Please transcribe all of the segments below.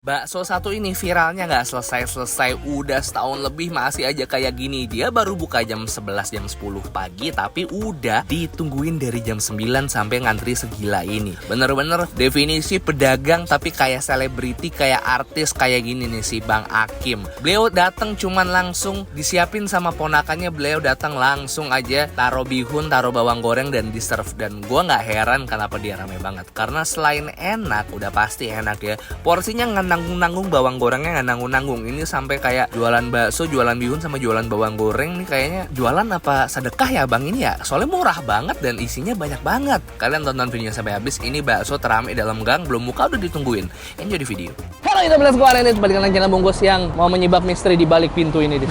Bakso satu ini viralnya nggak selesai-selesai, udah setahun lebih masih aja kayak gini. Dia baru buka jam 11, jam 10 pagi, tapi udah ditungguin dari jam 9 sampai ngantri segila ini. Bener-bener definisi pedagang tapi kayak selebriti, kayak artis kayak gini nih si Bang Akim. Beliau datang cuman langsung disiapin sama ponakannya, beliau datang langsung aja taruh bihun, taruh bawang goreng dan di serve. Dan gua nggak heran kenapa dia rame banget, karena selain enak, udah pasti enak ya, porsinya nanggung-nanggung, bawang gorengnya nggak nanggung-nanggung. Ini sampai kayak jualan bakso, jualan bihun sama jualan bawang goreng nih kayaknya jualan apa sedekah ya bang ini ya. Soalnya murah banget dan isinya banyak banget. Kalian tonton videonya sampai habis. Ini bakso teramai dalam gang, belum buka udah ditungguin. Enjoy di video. Halo kita gue Alen, balik lagi channel Bungkus yang mau menyebab misteri di balik pintu ini.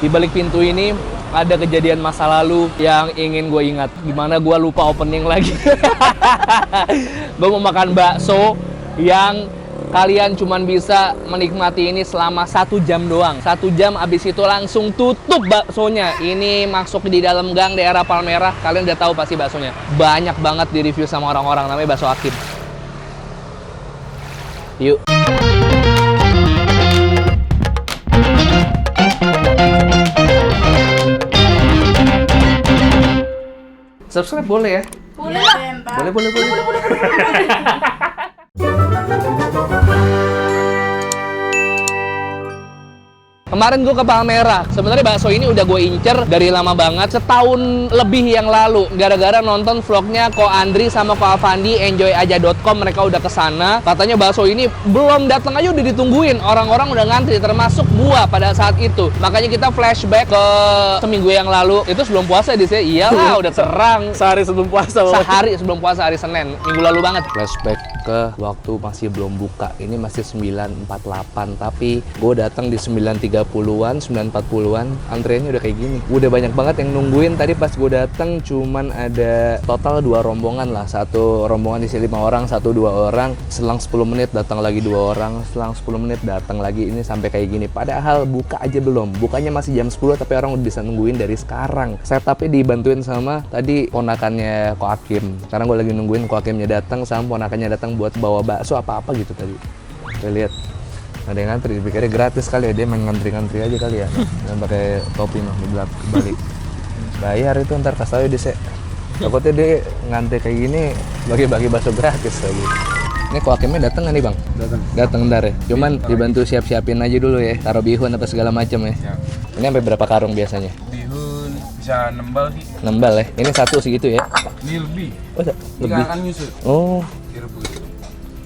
Di balik pintu ini ada kejadian masa lalu yang ingin gue ingat. Gimana gue lupa opening lagi. Gue mau makan bakso yang kalian cuman bisa menikmati ini selama 1 jam doang. 1 jam abis itu langsung tutup baksonya. Ini masuk di dalam gang daerah Palmerah. Kalian udah tahu pasti baksonya. Banyak banget di review sama orang-orang, namanya bakso Akim. Yuk. Subscribe boleh ya? Boleh. Boleh. Kemarin gue ke Palmerah. Sebenarnya bakso ini udah gue incer dari lama banget, setahun lebih yang lalu. Gara-gara nonton vlognya Ko Andri sama Ko Avandi enjoyaja.com, mereka udah kesana. Katanya bakso ini belum datang aja udah ditungguin. Orang-orang udah ngantri, termasuk gua pada saat itu. Makanya kita flashback ke seminggu yang lalu. Itu sebelum puasa di sini. Iyalah, udah terang. Sehari sebelum puasa. Sehari sebelum puasa, hari Senin. Minggu lalu banget. Flashback ke waktu masih belum buka. Ini masih 9.48, tapi gue datang di 9.30-an, 9.40-an, antriannya udah kayak gini. Udah banyak banget yang nungguin. Tadi pas gue datang cuman ada total 2 rombongan lah. Satu rombongan isi 5 orang, 1-2 orang. Selang 10 menit datang lagi 2 orang. Selang 10 menit datang lagi. Ini sampai kayak gini. Padahal buka aja belum. Bukanya masih jam 10 tapi orang udah bisa nungguin dari sekarang. Setupnya dibantuin sama tadi ponakannya Ko Akim. Sekarang gue lagi nungguin Ko Akimnya datang sama ponakannya datang buat bawa bakso apa-apa gitu tadi. Kita lihat. Ada yang ngantri, dipikirnya gratis kali ya, dia main ngantri-ngantri aja kali ya. Dan pakai topi mah di belakang balik. Bayar itu ntar kasih tahu dia. Takutnya dia ngantri kayak gini bagi-bagi bakso gratis lagi. Ini Ko Akimnya datang nggak nih bang? Datang ntar ya. Cuman dibantu siap-siapin aja dulu ya. Taruh bihun apa segala macam ya. Siap. Ini sampai berapa karung biasanya? Bihun bisa 6 bal sih. 6 bal ya. Ini satu segitu ya. Ini lebih. Oh, lebih. Akan nyusut. Oh. Direbus.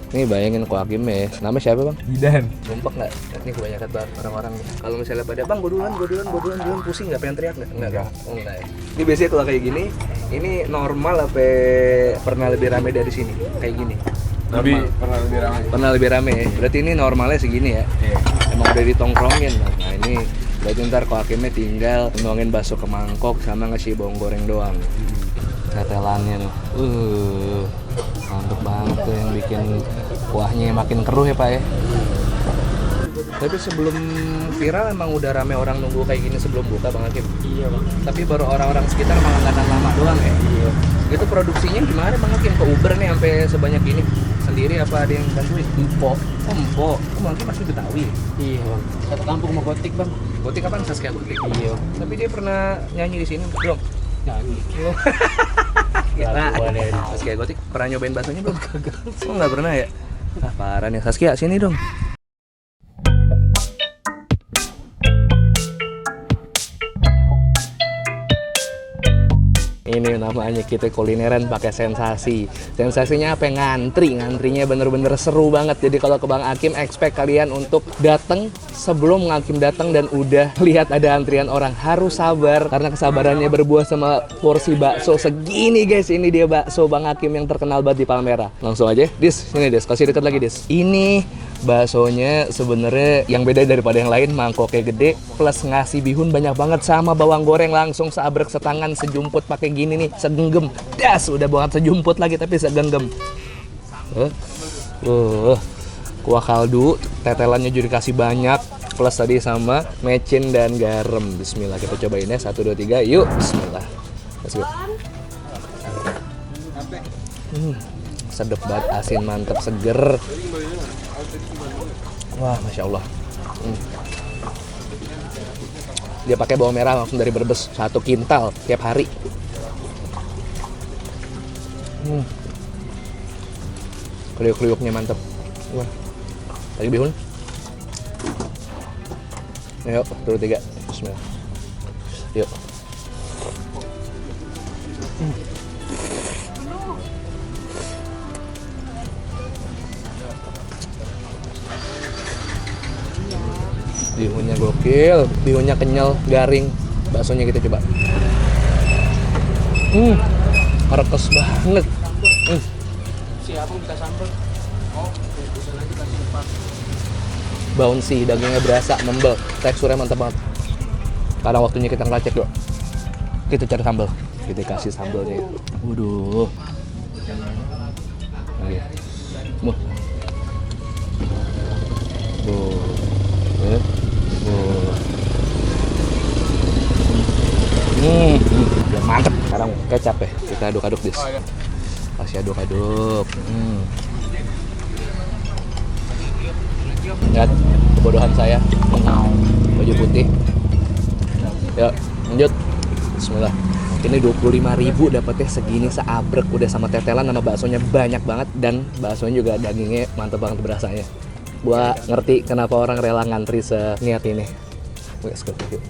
Ini bayangin Ko Akim ya. Namanya siapa bang? Bidan. Sumpah nggak? Ini kebanyakan banget orang-orang. Kalau misalnya pada bang, gue duluan, pusing nggak, pengen teriak nggak? Enggak. Oh enggak ya. Ini biasanya kalau kayak gini, ini normal apa pernah lebih rame dari sini? Kayak gini. Pernah lebih ramai. Pernah lebih rame ya. Berarti ini normalnya segini ya. Iya. Emang udah ditongkrongin. Nah ini berarti ntar Ko Akimnya tinggal nuangin bakso ke mangkok sama ngasih bawang goreng doang. Tetelannya nih. Mantap banget tuh yang bikin kuahnya makin keruh ya Pak ya. Tapi sebelum viral emang udah rame orang nunggu kayak gini sebelum buka Bang Akim? Iya bang. Tapi baru orang-orang sekitar malah nggak lama doang ya? Iya. Itu produksinya gimana Bang Akim? Ke Uber nih sampai sebanyak ini? Sendiri apa ada yang bantuin? Empok. Oh empok. Oh Bang Akim masih Betawi? Iya bang. Satu kampung sama Gotik bang. Gotik kapan? Saskia Gotik? Iya. Tapi dia pernah nyanyi di sini belum? Nyanyi. Nah, Saskia Gotik pernah nyobain baksonya belum? Oh nggak pernah ya? Ah parah nih Saskia, sini dong. Ini namanya kita kulineran pakai sensasi. Sensasinya apa? Ngantrinya bener-bener seru banget. Jadi kalau ke Bang Akim, expect kalian untuk datang sebelum Bang Akim datang dan udah lihat ada antrian orang. Harus sabar karena kesabarannya berbuah sama porsi bakso segini guys. Ini dia bakso Bang Akim yang terkenal banget di Palmerah. Langsung aja, Dis. Sini Dis, kasih deket lagi Dis. Ini baksonya sebenarnya yang beda daripada yang lain, mangkoknya gede plus ngasih bihun banyak banget sama bawang goreng langsung seabrek setangan sejumput pakai gini nih, segenggam. Das, udah bukan sejumput lagi tapi segenggam. Kuah kaldu, tetelannya juga dikasih banyak plus tadi sama mecin dan garam. Bismillah, kita cobain ya. 1 2 3, yuk. Bismillah. Let's go. Sedep banget, asin mantep, seger. Wah, Masya Allah. Dia pakai bawang merah langsung dari Brebes, 1 kintal tiap hari. Kriuk-kriuknya mantep. Wah, lagi bihun. Ayo, turun 3. Bismillah. Yuk. Bihunnya gokil, bihunnya kenyal, garing. Baksonya kita coba. Merekes banget. Siapa minta sambal? Oh, bisa lagi kasih depan. Bouncy, dagingnya berasa, nembel, teksturnya mantap banget. Sekarang waktunya kita ngelacek yuk. Kita cari sambal. Kita kasih sambalnya. Waduh. Oke. Tuh. Udah mantep. Sekarang kecap ya. Kita aduk-aduk, Dis. Kasih aduk-aduk. Lihat kebodohan saya. Baju putih. Yuk, lanjut. Bismillah. Ini 25.000 dapetnya segini seabrek, udah sama tetelan sama baksonya banyak banget, dan baksonya juga dagingnya mantep banget berasanya. Gua ngerti kenapa orang rela ngantri seniat ini. Let's go. Yuk.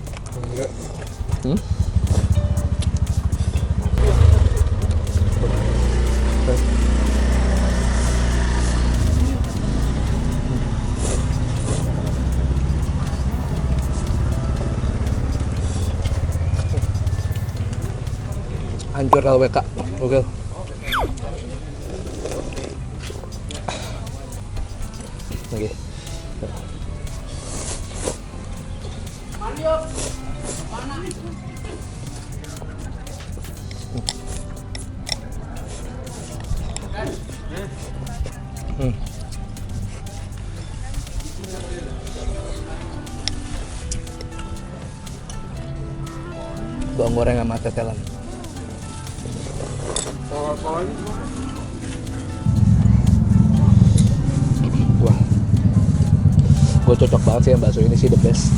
Hancur LWK. Oke. Oke. Bawang goreng sama tetelan. Wah, gue cocok banget sih yang bakso ini sih, the best.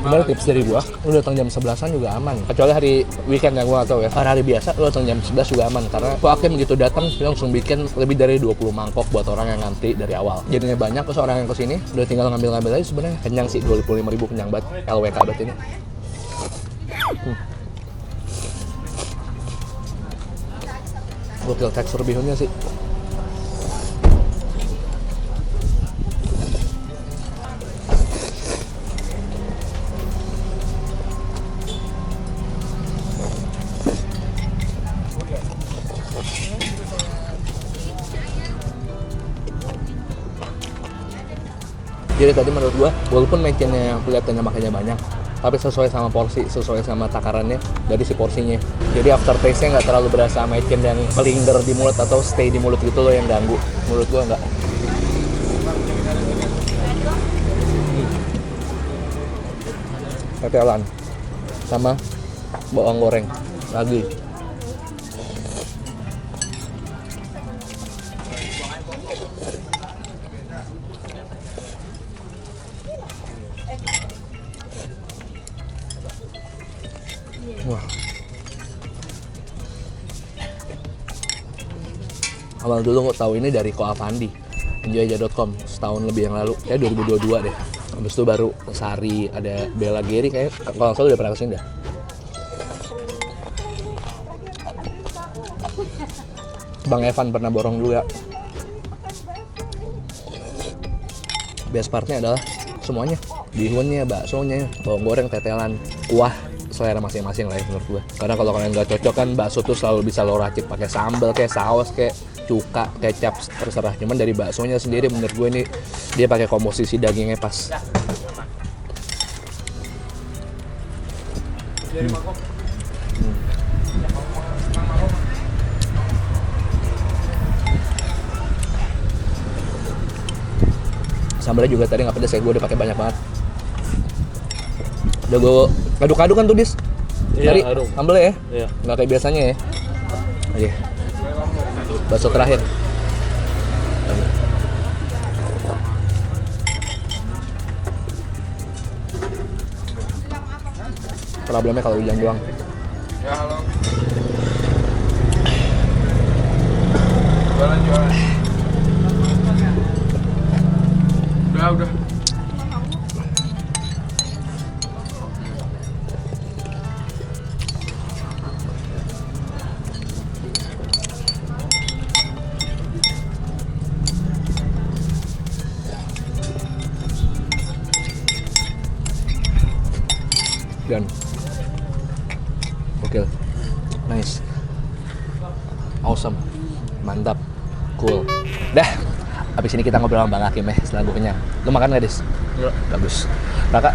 Gimana tips dari gua, lu datang jam 11-an juga aman. Kecuali hari weekend yang gua atau ya. Hari biasa lu datang jam 11 juga aman, karena Pak Hakim begitu datang dia langsung bikin lebih dari 20 mangkok buat orang yang ngantri dari awal. Jadinya banyak, terus orang yang kesini udah tinggal ngambil-ngambil aja. Sebenarnya kenyang sih, 25.000 kenyang banget. LWK banget ini. Gokil tekstur bihunnya sih. Jadi tadi menurut gua, walaupun mecennya kelihatannya makanya banyak, tapi sesuai sama porsi, sesuai sama takarannya dari si porsinya. Jadi aftertaste-nya nggak terlalu berasa mecen yang linger di mulut atau stay di mulut gitu loh yang ganggu. Menurut gua nggak. Tetelan sama bawang goreng lagi. Wah. Awal dulu gue tahu ini dari Ko Avandi, penjajah.com, setahun lebih yang lalu, kayak 2022 deh. Habis itu baru Sari, ada Bella Geri kayak kalau nggak salah udah pernah kesini dah. Bang Evan pernah borong juga. Best partnya adalah semuanya, bihunnya, baksonya, bawang goreng, tetelan, kuah, selera masing-masing lah ya menurut gue. Karena kalau kalian nggak cocok kan bakso tuh selalu bisa lo racik pakai sambal, kayak saus, kayak cuka, kecap, terserah. Cuman dari baksonya sendiri menurut gue ini dia pakai komposisi dagingnya pas. Sambalnya juga tadi nggak pedes ya, gue udah pakai banyak banget. Udah gue aduk-aduk kan tuh Dis. Dari sambalnya ya, nggak kayak biasanya ya. Oke. Bakso terakhir. Problemnya kalau hujan doang. Ya halo. Jualan. Udah. Dan oke, nice, awesome, mantap, cool. Dah, habis ini kita ngobrol sama Bang Hakim ya setelah gue kenyang. Lu makan nggak, Dis? Enggak. Bagus. Kakak,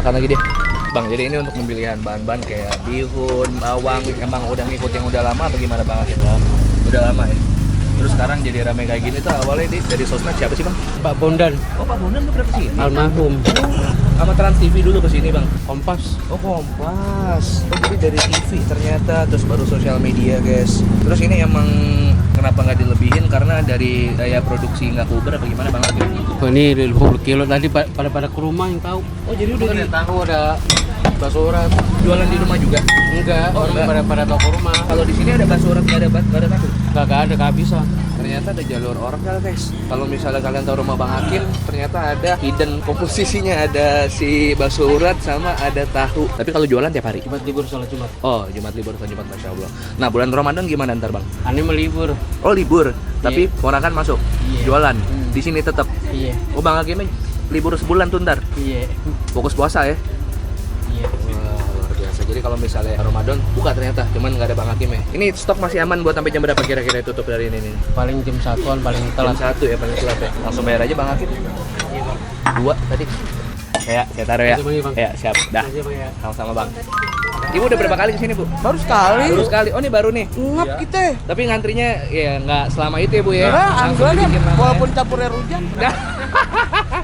makan lagi deh. Bang, jadi ini untuk pemilihan bahan-bahan kayak bihun, bawang, emang udah ngikut yang udah lama atau gimana Bang Hakim? Udah lama ya? Terus sekarang jadi rame kayak gini tuh awalnya dari sosmed siapa sih Bang? Pak Bondan. Oh Pak Bondan tuh pernah kesini? Almarhum. Sama Trans TV dulu kesini Bang? Kompas. Oh Kompas. Oh jadi dari TV ternyata, terus baru sosial media guys. Terus ini emang kenapa nggak dilebihin karena dari daya produksi nggak kuber apa gimana Bang Hakim? Oh, ini 50 kilo tadi pada ke rumah yang tahu. Oh jadi udah tahu ada bakso urat. jualan di rumah juga? Enggak, Oh, orang enggak. pada tahu ke rumah. Kalau di sini ada bakso urat nggak ada tahu? Kagak ada, kehabisan. Ternyata ada jalur orgal guys. Kalau misalnya kalian tahu rumah Bang Hakim, ternyata ada hidden komposisinya, ada si bakso urat sama ada tahu. Tapi kalau jualan tiap hari? Jumat libur sholat Jumat. Oh, Jumat libur atau Jumat, Masya Allah. Nah, bulan Ramadan gimana ntar Bang? Ani melibur. Oh, libur, tapi ponakan masuk, Iya. jualan, di sini tetap. Iya. Oh, Bang Hakimnya libur sebulan tuh ntar, Iya. fokus puasa ya? Iya. Wah, luar biasa. Jadi kalau misalnya Ramadan, buka ternyata, cuman nggak ada Bang Hakimnya. Ini stok masih aman buat sampai jam berapa kira-kira tutup dari ini nih? Paling jam 1-an paling Jam telat. 1 ya, paling telat ya. Langsung bayar aja Bang Hakim. 2 tadi. Saya taruh ya. Makasih, Bang, Bang. Ya, siap. Dah. Makasih, Bang, ya. Sama-sama Bang. Ibu udah berapa kali kesini Bu? Baru sekali. Baru sekali. Oh ini baru nih. Ngap kita. Tapi ngantrinya ya nggak selama itu ya Bu ya. Nah, Langsung anggulan dibikin lama ya. walaupun campur air hujan.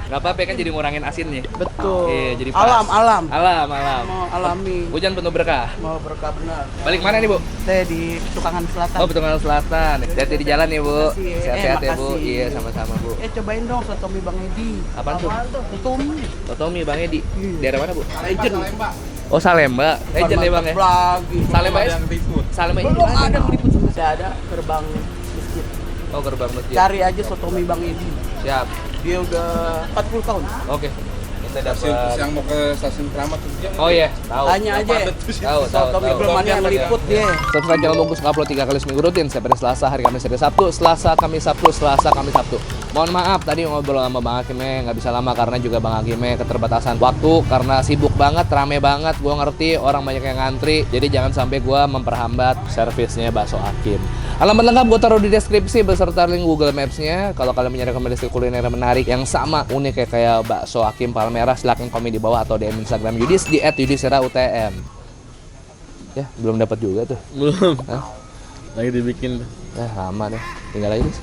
Nggak apa-apa kan jadi ngurangin asinnya. Betul. Iya, jadi pas. alam. Alam. Mau alami. Hujan penuh berkah. Mau berkah benar. Balik mana nih Bu? Teh di Tukangan Selatan. Oh Petungan Selatan. Hati-hati di jalan ya Bu. Makasih. Sehat-sehat ya Bu. Makasih. Iya sama-sama Bu. Cobain dong sotomi Bang Edi. Apaan tuh? Sotomi. Totomi Bang Edi. Daerah mana Bu? Legend. Oh Salemba. Legend ya Bang ya. Lagi. Salemba ya? Salemba ini Belum mana? ada meliput sudah ada gerbang masjid. Oh gerbang masjid. Cari aja sotomi Bang Edi. Siap. Dia udah 40 tahun. Oke. Kita dapat. Yang mau ke stasiun Keramat tuh dia. Oh iya, tahu. Tanya aja. Tahu. Sotomi belum ada yang meliput dia. Subscribe channel Bungkus upload 3 kali seminggu rutin setiap hari Selasa, hari Kamis, hari Sabtu, Selasa, Kamis, Sabtu, Selasa, Kamis, Sabtu. Mohon maaf tadi ngobrol sama Bang Hakimnya nggak bisa lama karena juga Bang Hakimnya keterbatasan waktu karena sibuk banget, rame banget. Gua ngerti orang banyak yang ngantri, jadi jangan sampai gua memperhambat servisnya bakso Hakim. Alamat lengkap gue taruh di deskripsi beserta link Google Maps-nya. Kalau kalian punya rekomendasi kuliner yang menarik yang sama unik kayak bakso Hakim Palmerah, silakan komen di bawah atau DM Instagram Yudis di @yudisirautm. Ya, belum dapat juga tuh. Belum. Hah? Lagi dibikin. Lama deh. Tinggal lagi, Dis.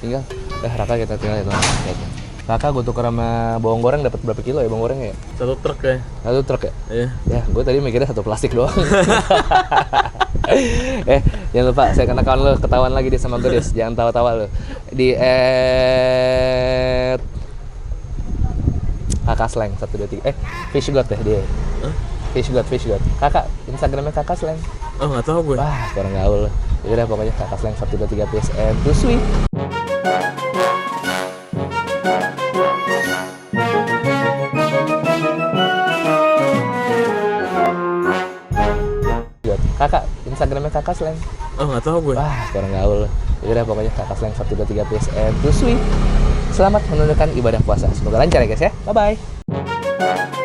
Tinggal. Raka kita tinggal itu. Raka gue tuker sama bawang goreng dapat berapa kilo ya bawang goreng ya? 1 truk ya. 1 truk ya? Iya. Ya, gue tadi mikirnya 1 plastik doang. Jangan lupa saya kena kawan lo ketahuan lagi dia sama gue, Dis. Jangan tawa-tawa lo. Di Kakak Slang 123. Fish God deh dia. Fish God. Kakak Instagramnya Kakak Slang. Oh, nggak tahu gue. Wah, kurang gaul. Ya udah pokoknya Kakak Slang 123 PSN. Too sweet. Kakak, Instagramnya kakak Sleng. Oh nggak tahu gue. Wah, kurang gaul. Jadi deh pokoknya kakak Sleng 123 PSM. Terus selamat menunaikan ibadah puasa. Semoga lancar ya guys ya. Bye-bye.